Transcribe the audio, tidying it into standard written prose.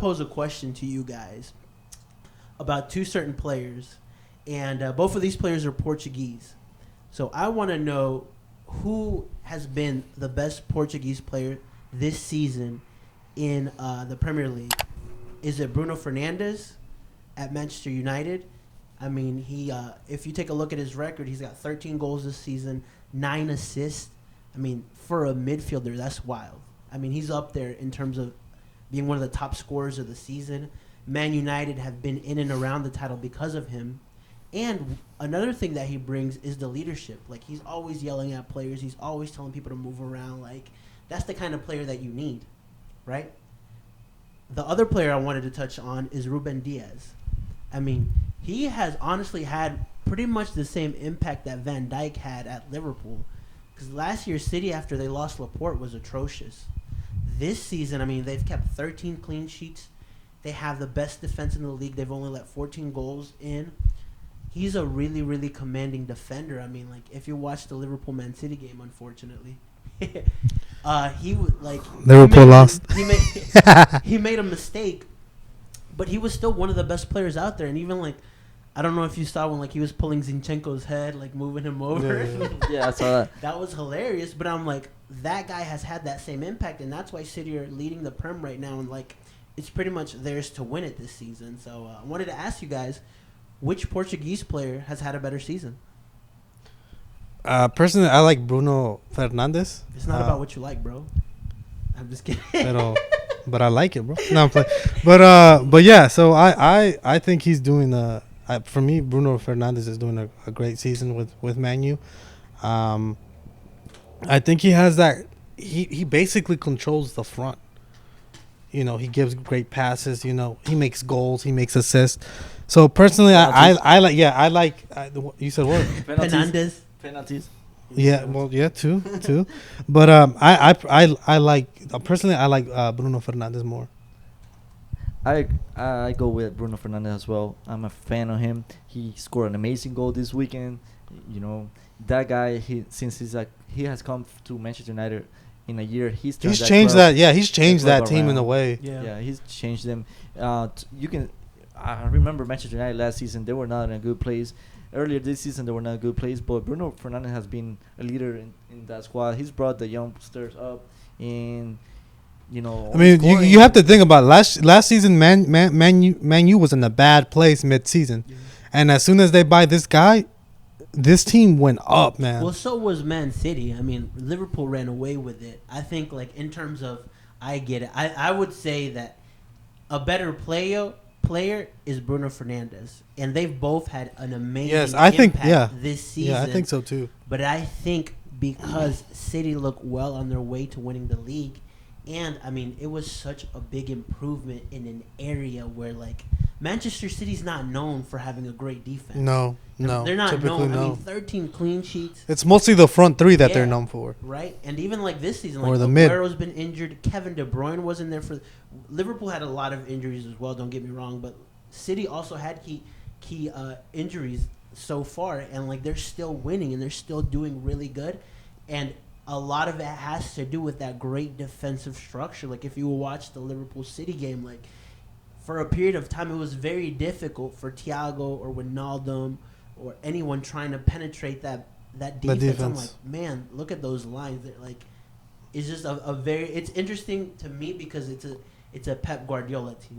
pose a question to you guys about two certain players, and both of these players are Portuguese. So I want to know who has been the best Portuguese player this season in the Premier League. Is it Bruno Fernandes at Manchester United? I mean, if you take a look at his record, he's got 13 goals this season, 9 assists. I mean, for a midfielder, that's wild. I mean, he's up there in terms of being one of the top scorers of the season. Man United have been in and around the title because of him. And another thing that he brings is the leadership. Like, he's always yelling at players. He's always telling people to move around. Like, that's the kind of player that you need, right? The other player I wanted to touch on is Ruben Dias. I mean, he has honestly had pretty much the same impact that Van Dijk had at Liverpool. Because last year, City, after they lost Laporte, was atrocious. This season, I mean, they've kept 13 clean sheets. They have the best defense in the league. They've only let 14 goals in. He's a really, really commanding defender. I mean, like, if you watch the Liverpool-Man City game, unfortunately, he would, like... Liverpool lost. He made a mistake, but he was still one of the best players out there. And even, like, I don't know if you saw when, like, he was pulling Zinchenko's head, like, moving him over. Yeah, I saw that. That was hilarious. But I'm like, that guy has had that same impact, and that's why City are leading the Prem right now. And, like, it's pretty much theirs to win it this season. So I wanted to ask you guys, which Portuguese player has had a better season? Personally, I like Bruno Fernandes. It's not about what you like, bro. I'm just kidding. But I like it, bro. No, I'm playing. But yeah. So I think he's doing for me, Bruno Fernandes is doing a great season with Man U. I think he has that. He basically controls the front. You know, he gives great passes. You know, he makes goals. He makes assists. So personally, I like. Yeah, I like. You said what? Penalties. Yeah, well, yeah, two. But I like personally. I like Bruno Fernandes more. I go with Bruno Fernandes as well. I'm a fan of him. He scored an amazing goal this weekend. You know, that guy. He has come to Manchester United in a year. He's changed that. Yeah, he's changed that team around. In a way. Yeah, he's changed them. I remember Manchester United last season. They were not in a good place. Earlier this season, they were not in a good place. But Bruno Fernandes has been a leader in that squad. He's brought the youngsters up, and you know. I mean, you have to think about last season. Man U was in a bad place mid-season, and as soon as they buy this guy, this team went up, man. Well, so was Man City. I mean, Liverpool ran away with it. I think, like, in terms of, I get it. I would say that a better player is Bruno Fernandes, and they've both had an amazing impact this season. Yeah, I think so too. But I think because City look well on their way to winning the league, and I mean, it was such a big improvement in an area where, like, Manchester City's not known for having a great defense. No, they're not known. No. I mean, 13 clean sheets. It's mostly the front three that they're known for, right? And even like this season, or like the mid. Aguero's been injured. Kevin De Bruyne wasn't there for. Liverpool had a lot of injuries as well. Don't get me wrong, but City also had key injuries so far, and like they're still winning and they're still doing really good, and a lot of it has to do with that great defensive structure. Like if you watch the Liverpool City game, like for a period of time, it was very difficult for Thiago or Wijnaldum or anyone trying to penetrate that defense. I'm like, man, look at those lines. They're like, it's just a very. It's interesting to me because it's a Pep Guardiola team.